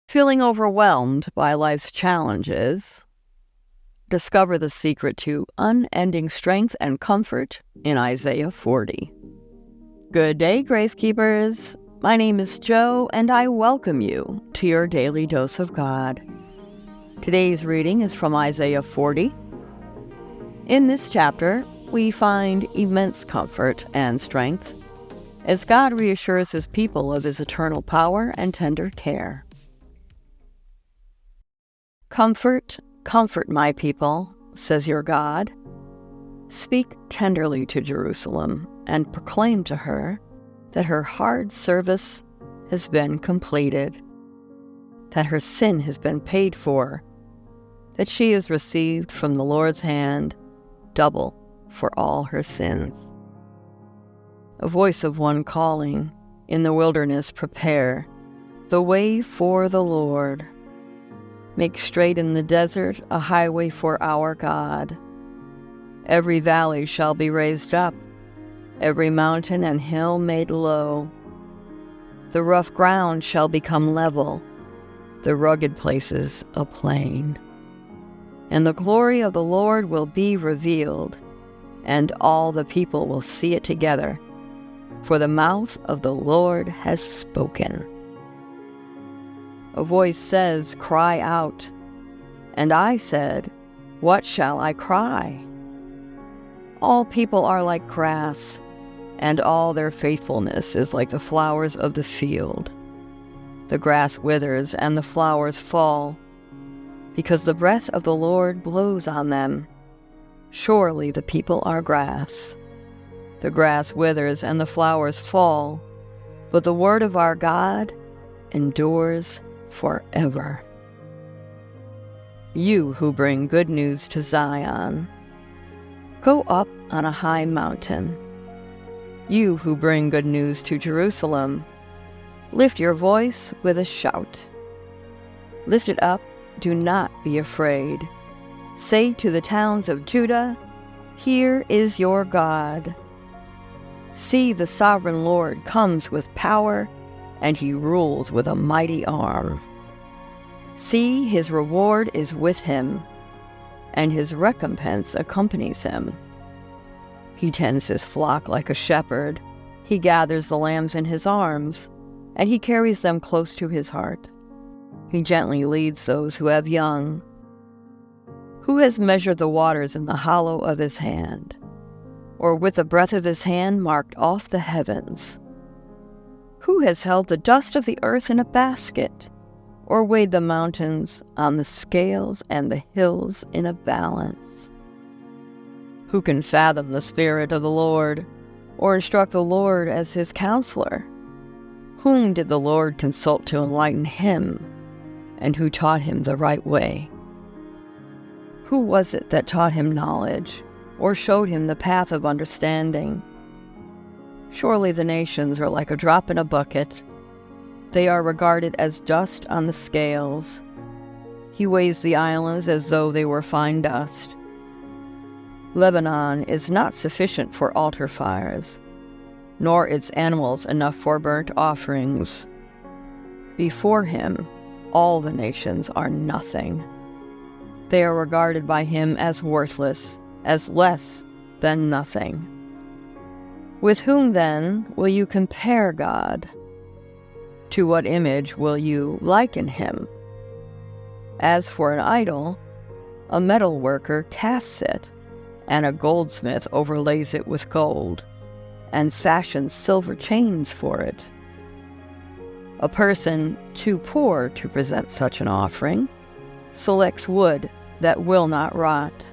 Feeling overwhelmed by life's challenges? Discover the secret to unending strength and comfort in Isaiah 40. Good day, Grace Keepers. My name is Jo, and I welcome you to your daily dose of God. Today's reading is from Isaiah 40. In this chapter, we find immense comfort and strength as God reassures his people of his eternal power and tender care. Comfort, comfort my people, says your God. Speak tenderly to Jerusalem and proclaim to her that her hard service has been completed, that her sin has been paid for, that she has received from the Lord's hand double for all her sins. A voice of one calling, in the wilderness prepare the way for the Lord. Make straight in the desert a highway for our God. Every valley shall be raised up, every mountain and hill made low. The rough ground shall become level, the rugged places a plain. And the glory of the Lord will be revealed, and all the people will see it together, for the mouth of the Lord has spoken. A voice says, "Cry out." And I said, "What shall I cry?" All people are like grass, and all their faithfulness is like the flowers of the field. The grass withers and the flowers fall, because the breath of the Lord blows on them. Surely the people are grass. The grass withers and the flowers fall, but the word of our God endures forever. You who bring good news to Zion, go up on a high mountain. You who bring good news to Jerusalem, lift your voice with a shout. Lift it up, do not be afraid. Say to the towns of Judah, "Here is your God." See, the sovereign Lord comes with power, and he rules with a mighty arm. See, his reward is with him, and his recompense accompanies him. He tends his flock like a shepherd. He gathers the lambs in his arms, and he carries them close to his heart. He gently leads those who have young. Who has measured the waters in the hollow of his hand, or with the breath of his hand marked off the heavens? Who has held the dust of the earth in a basket, or weighed the mountains on the scales and the hills in a balance? Who can fathom the Spirit of the Lord, or instruct the Lord as his counselor? Whom did the Lord consult to enlighten him, and who taught him the right way? Who was it that taught him knowledge, or showed him the path of understanding? Surely the nations are like a drop in a bucket. They are regarded as dust on the scales. He weighs the islands as though they were fine dust. Lebanon is not sufficient for altar fires, nor its animals enough for burnt offerings. Before him, all the nations are nothing. They are regarded by him as worthless, as less than nothing. With whom, then, will you compare God? To what image will you liken him? As for an idol, a metal worker casts it, and a goldsmith overlays it with gold, and fashions silver chains for it. A person too poor to present such an offering selects wood that will not rot.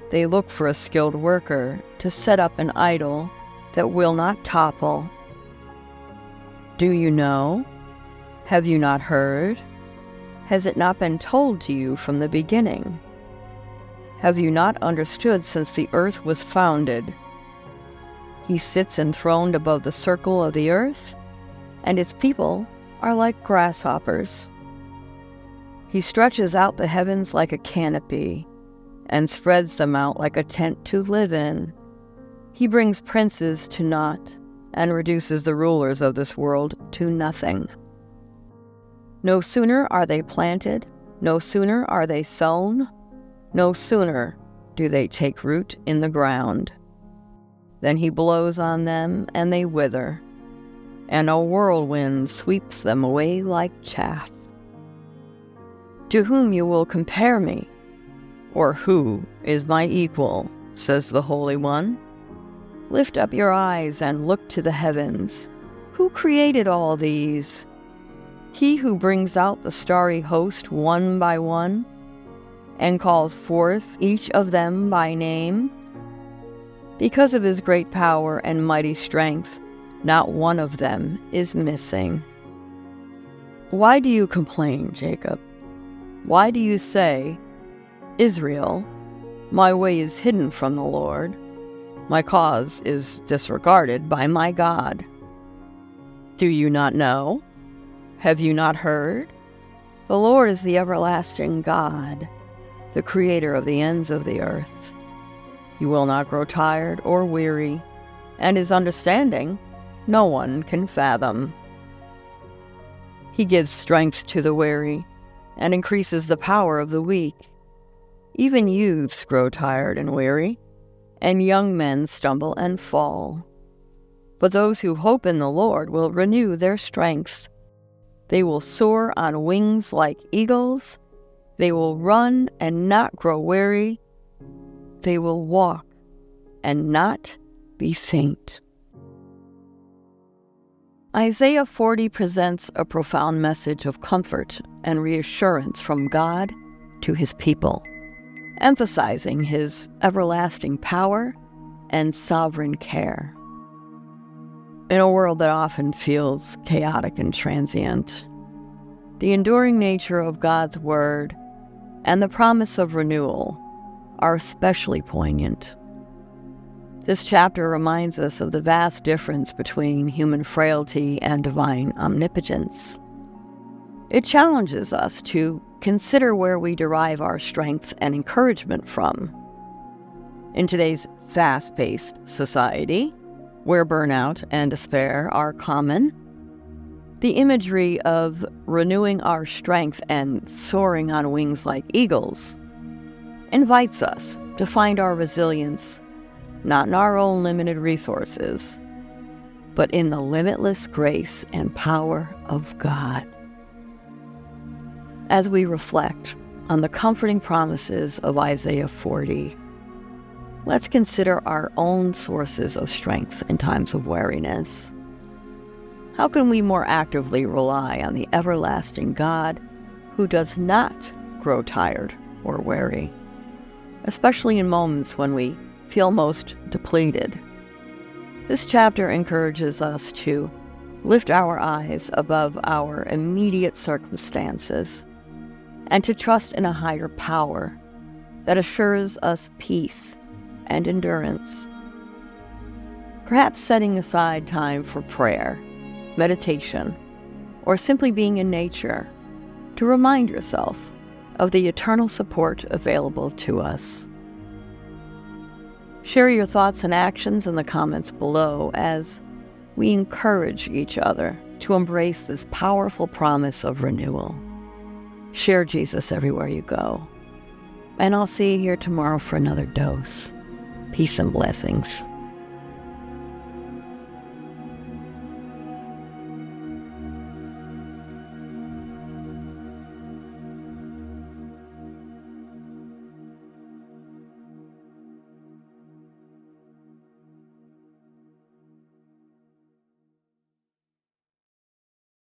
They look for a skilled worker to set up an idol that will not topple. Do you know? Have you not heard? Has it not been told to you from the beginning? Have you not understood since the earth was founded? He sits enthroned above the circle of the earth, and its people are like grasshoppers. He stretches out the heavens like a canopy, and spreads them out like a tent to live in. He brings princes to naught, and reduces the rulers of this world to nothing. No sooner are they planted, no sooner are they sown, no sooner do they take root in the ground. Then he blows on them, and they wither, and a whirlwind sweeps them away like chaff. To whom you will compare me? Or who is my equal, says the Holy One. Lift up your eyes and look to the heavens. Who created all these? He who brings out the starry host one by one, and calls forth each of them by name. Because of his great power and mighty strength, not one of them is missing. Why do you complain, Jacob? Why do you say, Israel, my way is hidden from the Lord, my cause is disregarded by my God? Do you not know? Have you not heard? The Lord is the everlasting God, the creator of the ends of the earth. You will not grow tired or weary, and his understanding no one can fathom. He gives strength to the weary and increases the power of the weak. Even youths grow tired and weary, and young men stumble and fall. But those who hope in the Lord will renew their strength. They will soar on wings like eagles. They will run and not grow weary. They will walk and not be faint. Isaiah 40 presents a profound message of comfort and reassurance from God to his people, emphasizing his everlasting power and sovereign care. In a world that often feels chaotic and transient, the enduring nature of God's word and the promise of renewal are especially poignant. This chapter reminds us of the vast difference between human frailty and divine omnipotence. It challenges us to consider where we derive our strength and encouragement from. In today's fast-paced society, where burnout and despair are common, the imagery of renewing our strength and soaring on wings like eagles invites us to find our resilience not in our own limited resources, but in the limitless grace and power of God. As we reflect on the comforting promises of Isaiah 40, let's consider our own sources of strength in times of weariness. How can we more actively rely on the everlasting God who does not grow tired or weary, especially in moments when we feel most depleted? This chapter encourages us to lift our eyes above our immediate circumstances and to trust in a higher power that assures us peace and endurance. Perhaps setting aside time for prayer, meditation, or simply being in nature to remind yourself of the eternal support available to us. Share your thoughts and actions in the comments below as we encourage each other to embrace this powerful promise of renewal. Share Jesus everywhere you go. And I'll see you here tomorrow for another dose. Peace and blessings.